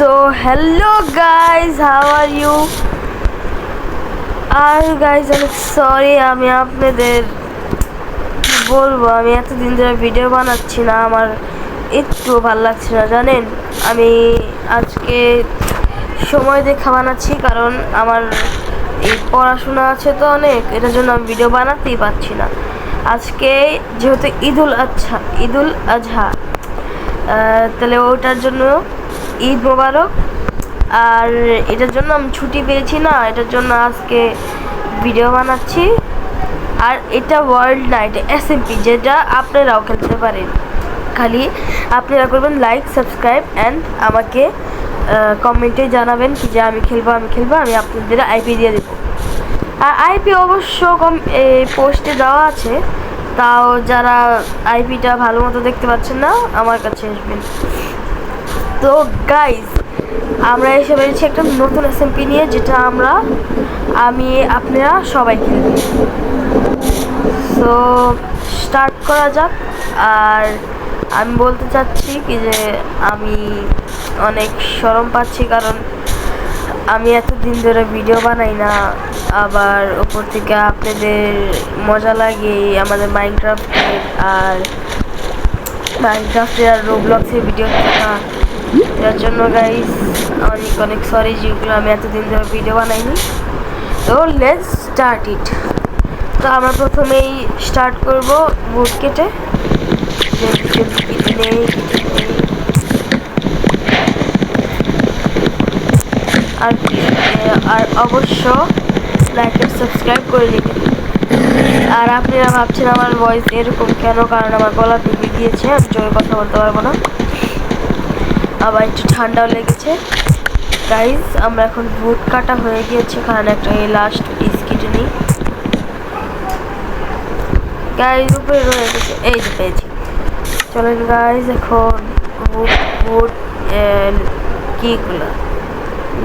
So hello guys, how are you? আর guys অনেক sorry, আমি আপনাদের কি বলবো, আমি এতদিন ধরে ভিডিও বানাচ্ছি না, আমার একটু ভালো লাগছে না জানেন। আমি আজকে সময় দেখে বানাচ্ছি, কারণ আমার এই পড়াশোনা আছে তো অনেক, এটার জন্য আমি ভিডিও বানাতেই পারছি না। আজকে যেহেতু ঈদুল আজহা, তাহলে ওটার জন্য ঈদ মোবারক। আর এটার জন্য আমি ছুটি পেয়েছি না, এটার জন্য আজকে ভিডিও বানাচ্ছি। আর এটা ওয়ার্ল্ড নাইট SMP, যেটা আপনারাও খেলতে পারেন। খালি আপনারা করবেন লাইক, সাবস্ক্রাইব অ্যান্ড আমাকে কমেন্টে জানাবেন কি যে আমি খেলবো, আমি আপনাদের IP দিয়ে দেবো। আর IP অবশ্য পোস্টে দেওয়া আছে, তাও যারা IPটা ভালো মতো দেখতে পাচ্ছেন না আমার কাছে আসবেন। তো গাইজ, আমরা এসে পেরেছি একটা নতুন SMP নিয়ে, যেটা আপনারা সবাই খেলবেন। সো স্টার্ট করা যাক। আর আমি বলতে চাচ্ছি কি যে আমি অনেক শরম পাচ্ছি, কারণ আমি এতদিন ধরে ভিডিও বানাই না, আবার ওপর থেকে আপনাদের মজা লাগে আমাদের মাইনক্রাফটের আর রোবলক্সের ভিডিও দেখা। এর জন্য গাইস অনেক সরি, যেগুলো আমি এতদিন ধরে ভিডিও বানাইনি। তো লেটস স্টার্ট ইট। তো আমরা প্রথমেই স্টার্ট করব বুট কেটে। আর অবশ্য লাইক আর সাবস্ক্রাইব করে দিবেন। আর আপনারা ভাবছেন আমার ভয়েস এরকম কেন, কারণ আমার গলা ভেঙে গিয়েছে, আমি জোরে কথা বলতে পারবো না, আবার একটু ঠান্ডাও লেগেছে। গাইজ, আমরা এখন বুট কাটা হয়ে গিয়েছে, কারণ একটা লাস্ট পিস কেটে নিই। গাইজ উপরে রয়ে গেছে, এই যে পেয়েছি। চলেন গাইজ, এখন বুট কিগুলো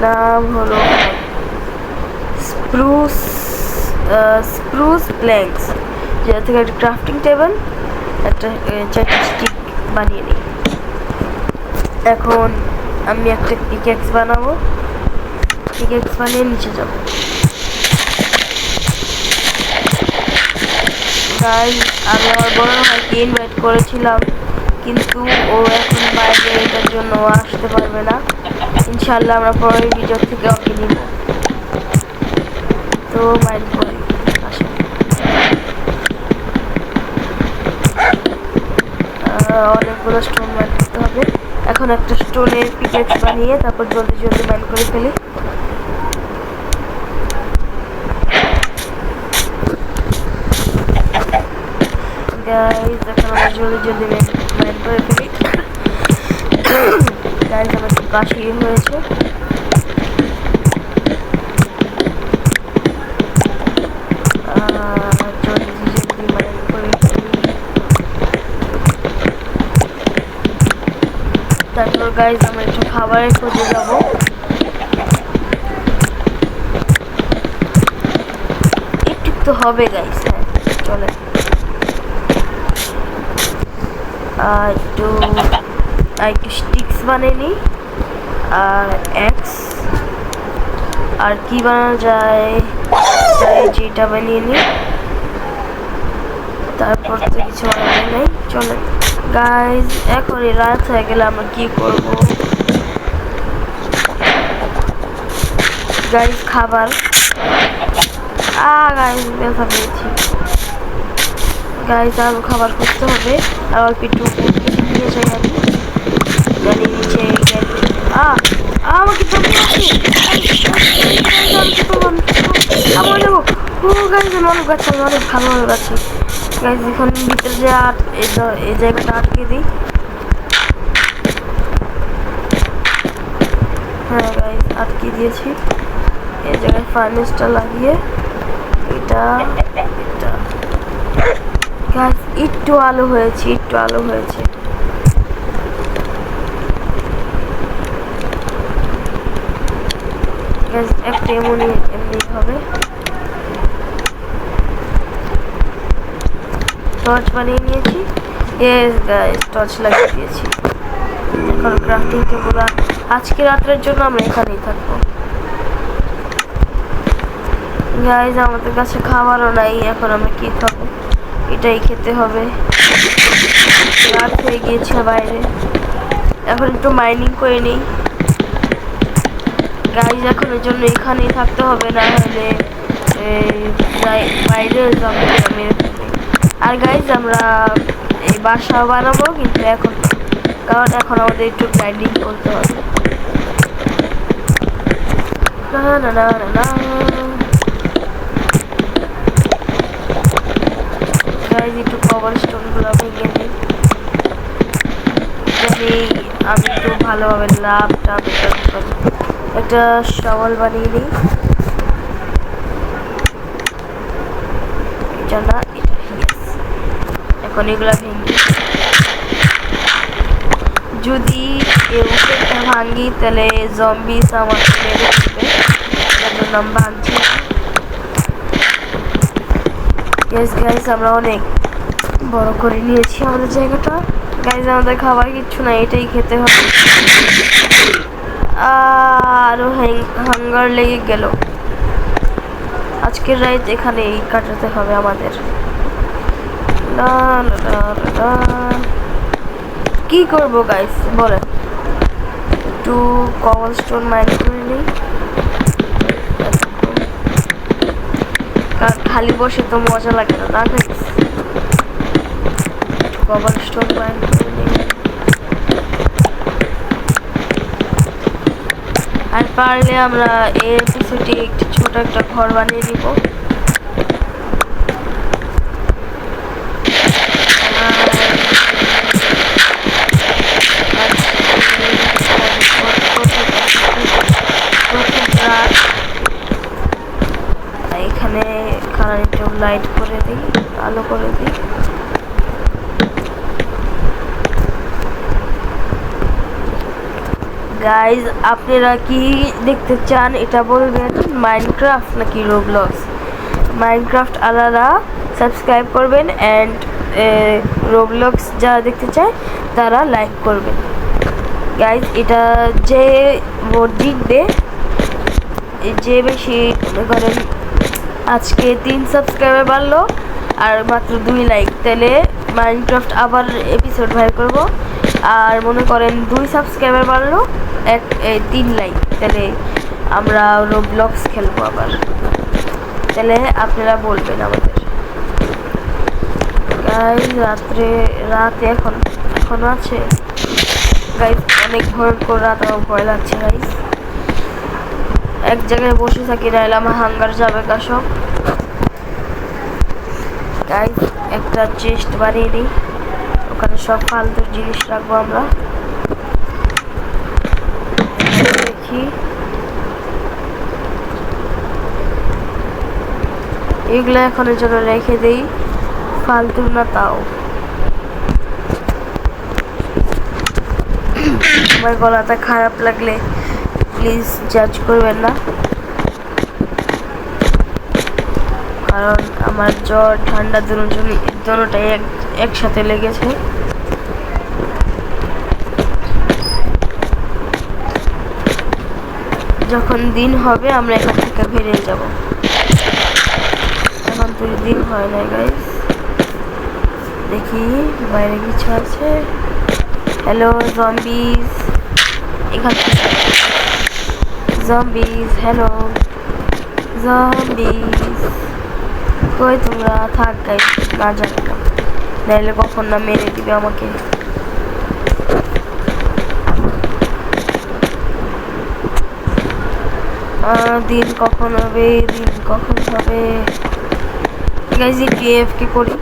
নাম হলো স্প্রুস প্ল্যাঙ্কস, যেটা থেকে একটা ক্রাফটিং টেবিল, একটা স্টিক বানিয়ে নিই। এখন আমি একটা পিকেক্স বানাবো, পিকেক্স বানিয়ে নিচে যাব। তাই আমি আমার বড় ভাইকে ইনভাইট করেছিলাম, কিন্তু ও এখন বাইরে, এটার জন্য ও আসতে পারবে না। ইনশাল্লাহ আমরা পরের ভিডিও থেকে ওকে নিব। তো মাইন্ড করে আসেন। অনেকগুলো স্টোন মাইন্ড করতে হবে। এখন একটা স্টোনের পিকেক্স বানিয়ে তারপর জলদি মাইন্ড করে ফেলি। গাইজ, এখন আমরা জলদি মাইন্ড করে ফেলি। গাইজ, আমার একটু কাশি হয়েছে। জলদি মাইন্ড করে ফেলি। তারপর গাইজ, আমরা একটু খাবারের খোঁজে যাব। একটু তো হবে গাইজ, হ্যাঁ চলে। একটু স্টিক্স বানিয়ে নিই, আর এক্স, আর কি বানানো যায়, যেটা বানিয়ে নিই। তারপর তো কিছু বানানো নেই, চলে গাইজ। এখন রাত হয়ে গেলে আমরা কি করবো গাইজ? খাবার। গাইজ ব্যথা পেয়েছি। গাইজ, আরো খাবার করতে হবে। আর অল্প একটু নিয়ে যাই আমি নিচে। আমাকে অনেক ভালো আছে গাইজ। এখন ভিতরে যে এই জায়গাটা আটকে দিই। হ্যাঁ গাইজ, আটকে দিয়েছি। এই জায়গায় ফার্নেসটা লাগিয়ে এটা গাইজ একটু আলো হয়েছে। গাইজ, একটা এমনি হবে। টর্চ বানিয়ে নিয়েছি। গাইজ, টর্চ লাগিয়ে দিয়েছি। এখন ক্রাফটিং টেবিল আজকে রাতের জন্য আমরা এখানেই থাকবো। গাইজ আমাদের কাছে খাবারও নাই, এখন আমরা কি খাবো? এটাই খেতে হবে। রাত হয়ে গিয়েছে বাইরে, এখন একটু মাইনিং করে নিই। গাইজ এখনের জন্য এখানেই থাকতে হবে, না হলে বাইরে মেরে ফেলবে। আর গাইজ আমরা এই বাসা বানাবো, কিন্তু এখন কারণ এখন আমাদের একটু গ্রাইন্ডিং করতে হবে। না না না না গাইজ একটু কভার স্টোনগুলো ভেঙে নিই, আমি একটু ভালোভাবে লাভটা একটা সওয়াল বানিয়ে নিই। এটা না, এখন এগুলা ভেঙে, যদি উপরেরটা ভাঙি তাহলে জম্বিস আমাকে মেরে দেবে, তার জন্য আমি ভাঙছি। গাইজ আমরা অনেক বড় করে নিয়েছি আমাদের জায়গাটা। গাইজ আমাদের খাবার কিচ্ছু না, এটাই খেতে হবে। আরো হাঙ্গার লেগে গেল। আজকের রাত এখানেই কাটাতে হবে আমাদের। কি করবো গাইজ বলেন? একটু কবল স্টোন মাইন করে নিই, কারণ খালি বসে তো মজা লাগে না, না গাইজ? কবল স্টোন মাইন করে নিই। আর পারলে আমরা এর পিছনে একটি ছোট একটা ঘর বানিয়ে নিব। এখানে একটু লাইট করে দিই, আলো করে দিই। গাইজ আপনারা কি দেখতে চান এটা বলবেন, মাইনক্রাফট নাকি রোবলক্স? মাইনক্রাফট আলাদা সাবস্ক্রাইব করবেন, অ্যান্ড রোবলক্স যারা দেখতে চায় তারা লাইক করবেন। গাইজ এটা যে ভোট জিতবে, যে বেশি করেন, আজকে 3 সাবস্ক্রাইবার বাড়লো আর মাত্র 2 লাইক, তাহলে মাইনক্রাফট আবার এপিসোড ভাই করব। আর মনে করেন 2 সাবস্ক্রাইবার বাড়লো 3 লাইক, তাহলে আমরা রোবলক্স খেলবো আবার। তাহলে আপনারা বলবেন আমাদের। গাইজ রাতে এখনো আছে গাইজ, অনেক ভয়ঙ্কর রাত, আমার ভয় লাগছে গাইজ। এক জায়গায় বসে থাকি, নাহলে আমার হাঙ্গার যাবে গা সব। গাইজ একটা চেস্ট বানিয়ে নিই, ওখানে সব ফালতু জিনিস রাখবো আমরা। দেখি এগুলো এখনের জন্য রেখে দেই, ফালতু না তাও। আমার গলাটা খারাপ লাগলে প্লিজ জাজ করবেন না, কারণ আমার জ্বর ঠান্ডা দুটোটাই একসাথে লেগেছে। যখন দিন হবে আমরা এখান থেকে বেরিয়ে যাব, এখন তো দিন হয় না গাইস। দেখি বাইরে কিছু আছে। হ্যালো জম্বিস, এখান থেকে জম্বিস, হ্যালো জম্বিস, কই তোমরা? থাক গাইস, না জানি না, নাইলে কখন না মেরে দিবে আমাকে। দিন কখন হবে, দিন কখন হবে গাইস? কি করি?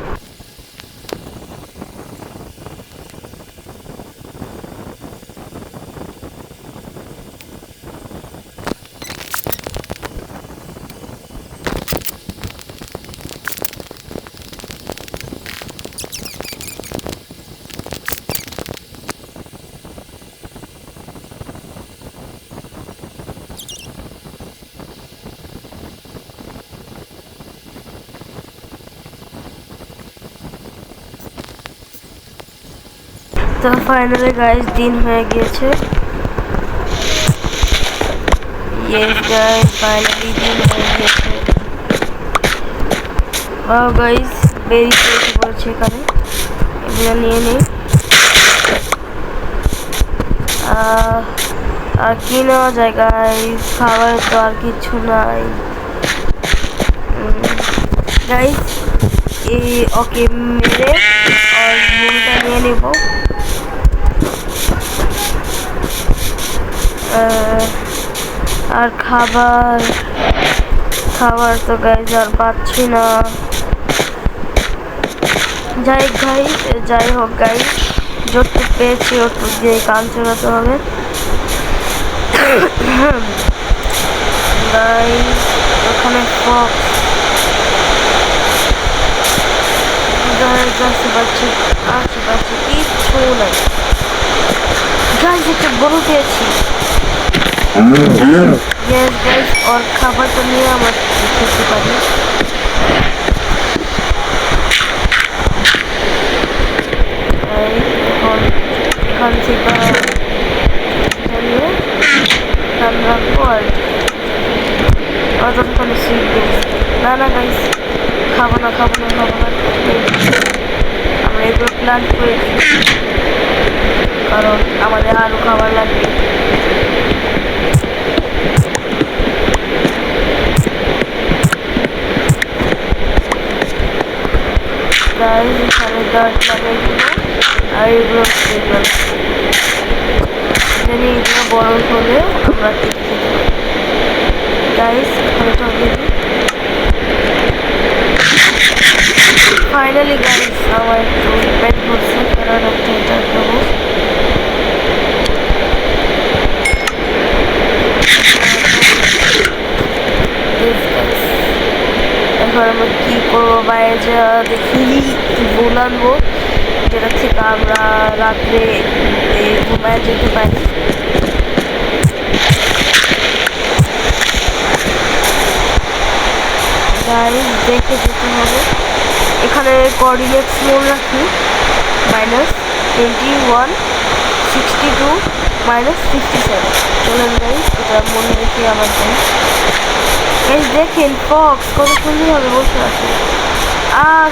তো ফাইনালি গাইস দিন হয়ে গিয়েছে, Yes guys, finally দিন হয়ে গেছে। Wow guys, very tasty বলছে এখানে, এগুলো নিয়ে নিই। আর কি নেওয়া যায় গাইস, খাবার তো আর কিছু নাই গাইস। এই ওকে মেরে আর মুড়িটা নিয়ে নেব। আর খাবার তো গাইস আর পাচ্ছি না। যাই হোক গাইস, যতটুকু পেয়েছি ওটুকু দিয়ে কান চালাতে হবে গাইস। ওখানে আশেপাশে কিচ্ছু নাই গাইস। একটা গরু পেয়েছি। ইয়েস গাইস, ওর খাবারটা নিয়ে আমরা খেতে পারি। এখান থেকে রাখবো আর ততক্ষণ শিখবো। না গাইস, খাবো না। আমরা এগুলো প্ল্যান করেছি কারণ আমাদের আরো খাবার লাগবে। গাইস এখানে ডার্ট লাগাই দিব আর এগুলো জানি এগুলো বড় হলে আমরা দেখতে দেবো গাইস। এখানে ঢুকে দিই। ফাইনালি গাইস আমার একটু পেট ভরছে, কারণ একটা এটা দেবো। এখন আমরা কি করবো, বাইরে যা দেখি ভুল আনবো যেটা থেকে আমরা রাত্রে ঘুমায় যেতে পারি। গাইস দেখে যেতে হবে। এখানে কোঅর্ডিনেটস মোড রাখি -21 62 -67। চলেন গাইস এটা মনে রেখে আমার গাইস দেখেন ফক্স কত সুন্দরভাবে বসে আছে। আর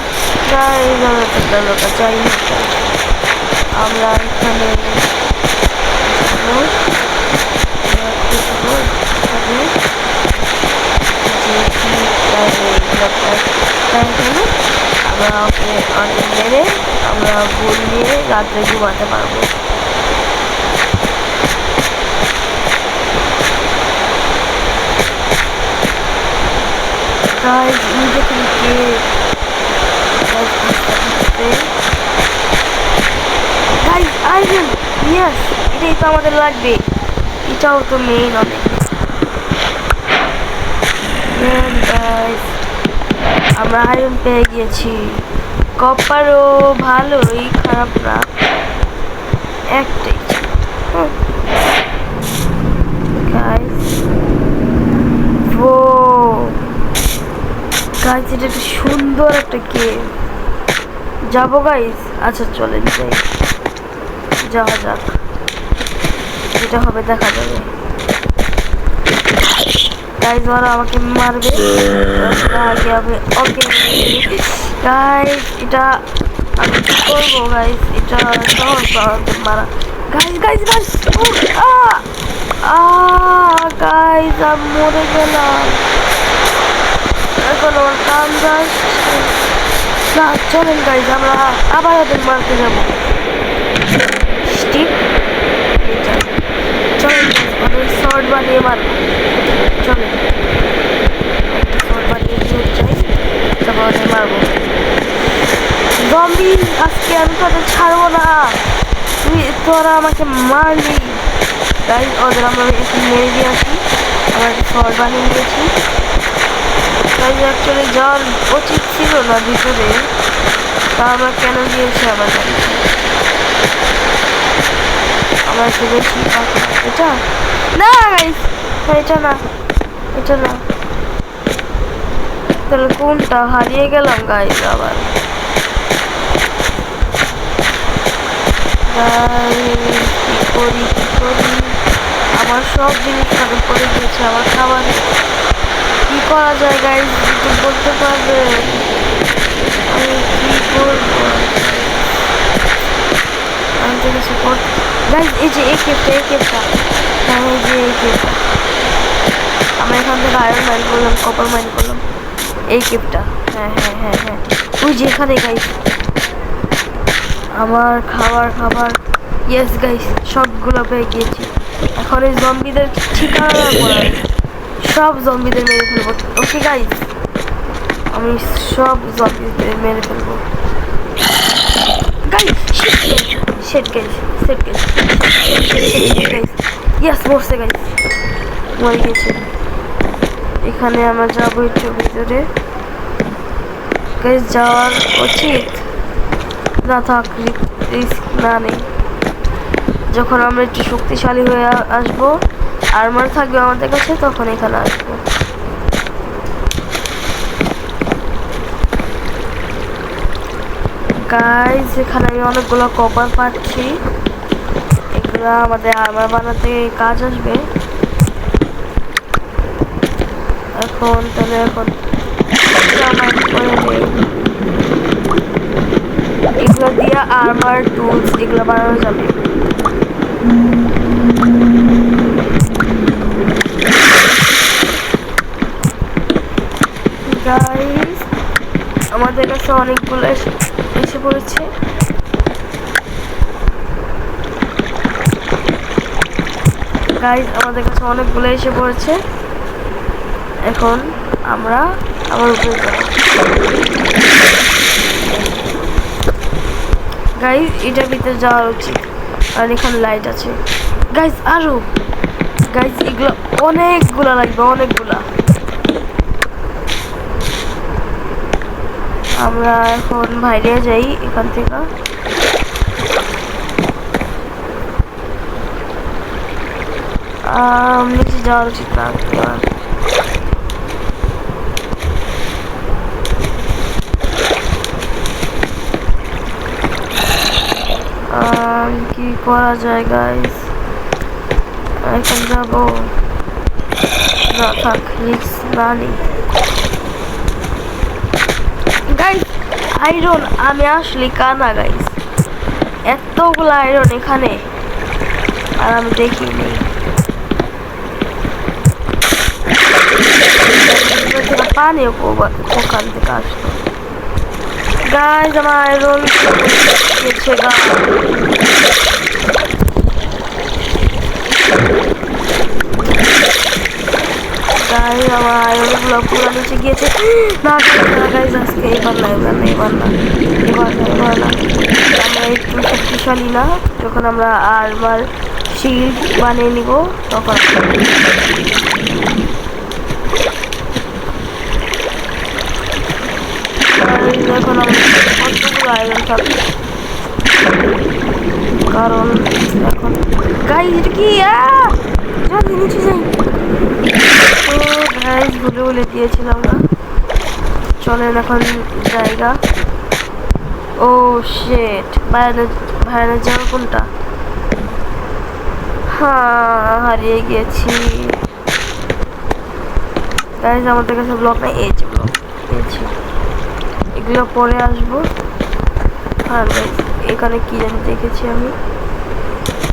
চাই আমরা এখানে আমরা ওকে অনেক মেরে আমরা গোল নিয়ে রাত্রে ঘুমাতে পারবো। Guys, iron, yes, এটাই তো আমাদের লাগবে। এটাও তো মেইন অনেক। গাইস আমরা আয়রন পেয়ে গিয়েছি। কপারও ভালোই, খারাপ না, একটাই। গাইস গাইস এটা একটা সুন্দর একটা গেম। যাবো গাইস? আচ্ছা চলেন যাওয়া যাক, যেটা হবে দেখা যাবে। গাইস ওরা আমাকে মারবে আগে আমি। ওকে গাইস এটা আমি কি করবো গাইস, এটা সহজ মারা। গাইস গাইস আমি মরে গেলাম। এখন আমার কান যাচ্ছে না। চলেন গাইস আমরা আবার ওদের মারতে যাবো। চলেন ওদের শর্ট বানিয়ে মারবো। চলেন শর্ট বানিয়ে দিয়ে যাই, তারপর ওদের মারবো। জম্বি আজকে আমি তোদের ছাড়বো না, তোরা আমাকে মারলি। গাইস ওদের আমরা একটু মেরে দিয়ে আসি। আমরা একটা শর্ট বানিয়ে দিয়েছি। অ্যাকচুয়ালি যাওয়ার উচিত ছিল না ভিতরে, তা আমরা কেন গিয়েছি আমার জানি। আমরা একটু বেশি এটা না গাইস, এটা না তাহলে কোনটা হারিয়ে গেলাম গাইস আবার। কি করি আমার সব জিনিস খারাপ করে দিয়েছে আমার খাবার। কি করা যায় গাইস, একটু বলতে পারবে? আমি কি করবো? আমি তো কিছু গাইস, এই যে এই কেপটা হ্যাঁ, এই যে এই কেপটা আমরা এখান থেকে আয়রন মাইন করলাম, কপার মাইন করলাম। এই কেপটা হ্যাঁ হ্যাঁ হ্যাঁ হ্যাঁ, ওই যে এখানে গাইস আমার খাবার ইয়েস গাইস, সবগুলো পেয়ে গিয়েছি। এখন এই জম্বিদের ঠিকানা করার, সব জম্বিদের মেরে ফেলবো। ওকে গাইস, আমি সব জম্বিদের মেরে ফেলবো গাইস। শিট গাইস, ইয়েস মরছে গাইস, মরে গেছে। এখানে আমরা যাবো একটু ভিতরে গাইস, যাওয়ার উচিত না? থাক, রিস্ক না নেই। যখন আমরা একটু শক্তিশালী হয়ে আসবো, আর্মার থাকবে আমাদের কাছে, তখন এখানে আসবো। গাইস, এখানে আমি অনেকগুলো কপার পাচ্ছি, এগুলো আমাদের আর্মার বানাতে কাজ আসবে। এখন তাহলে এখন এগুলো দিয়ে আর্মার টুলস এগুলো বানানো যাবে। গাইস, আমাদের কাছে অনেকগুলো এসে পড়েছে। গাইস, আমাদের কাছে অনেকগুলো এসে পড়েছে। এখন আমরা আবার উপরে যাব। গাইস, এটার ভিতরে যাওয়া উচিত, আর এখানে লাইট আছে। গাইস, আরো গাইস, এগুলো অনেকগুলা লাগবে, অনেকগুলা। আমরা এখন বাইরে যাই এখান থেকে। নিচে যাওয়া উচিত না। কি করা যায় গাইস, এখন যাবো না? থাক, রিস্ক না নেই গাইস। আয়রন, আমি আসলে কানা গাইস, এতগুলো আয়রন এখানে, আর আমি দেখিনি। পানি ওখান থেকে আসতো গাইস, আমার আয়রন গেছে গা। গাইস, আমার আয়রনগুলো পুরো নিচে গিয়েছে। না গাইস, আজকে এবার না, আমরা একটু শক্তিশালী না, যখন আমরা আর্মার শিল্ড বানিয়ে নিব তখন। এখন আমাদের কতগুলো আয়রন থাকবে, কারণ এখন গাইস এটা কি নিচে যাই। তো গাইস, বলে দিয়েছিলাম না, চলেন এখন জায়গা। ও শেট, ভাইরানের জায়গা কোনটা? হ্যাঁ, হারিয়ে গেছি গাইস। আমাদের কাছে ব্লক নাই, এই যে ব্লক পেয়েছি, এগুলো পরে আসবো। হ্যাঁ গাইস, এখানে কি জানি দেখেছি আমি,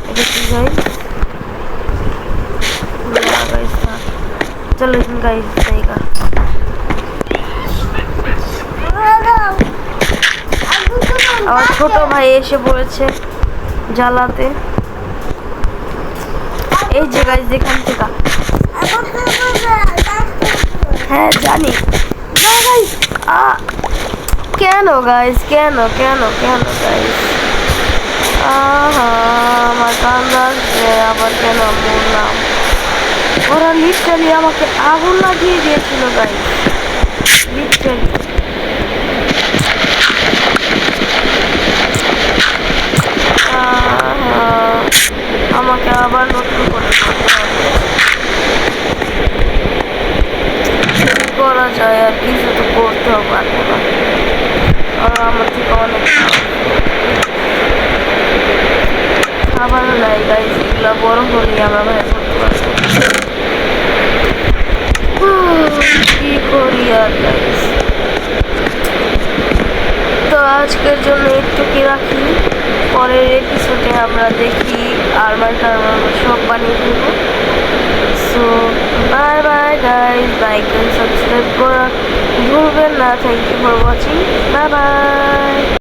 এটা কি গাইস? গাইস চলো গাইস জায়গা। আমার ছোট ভাই এসে পড়েছে জ্বালাতে। এই যে গাইস, যেখান থেকে, হ্যাঁ জানি না গাইস। কেন গাইস, কেন গাইস? আমার কান্না আসছে আবার, কেন বললাম? ওরা লিটারালি আমাকে আগুন লাগিয়ে দিয়েছিল গাইস, লিটারালি। আমাকে আবার নতুন করে করা যায়, আর কিছু তো করতেও পারবো না, ওরা আমার থেকে অনেক খাবারও নাই গাইস। এগুলো বড় হলে আমরা ভাই ধন্যবাদ গাইস। তো আজকের জন্য একটু কি রাখি, পরের এপিসোডে আমরা দেখি আর্মার টার্মার সব বানিয়ে ফেলবো। So bye bye guys, like and subscribe করা ভুলবেন না। Thank you for watching, bye by.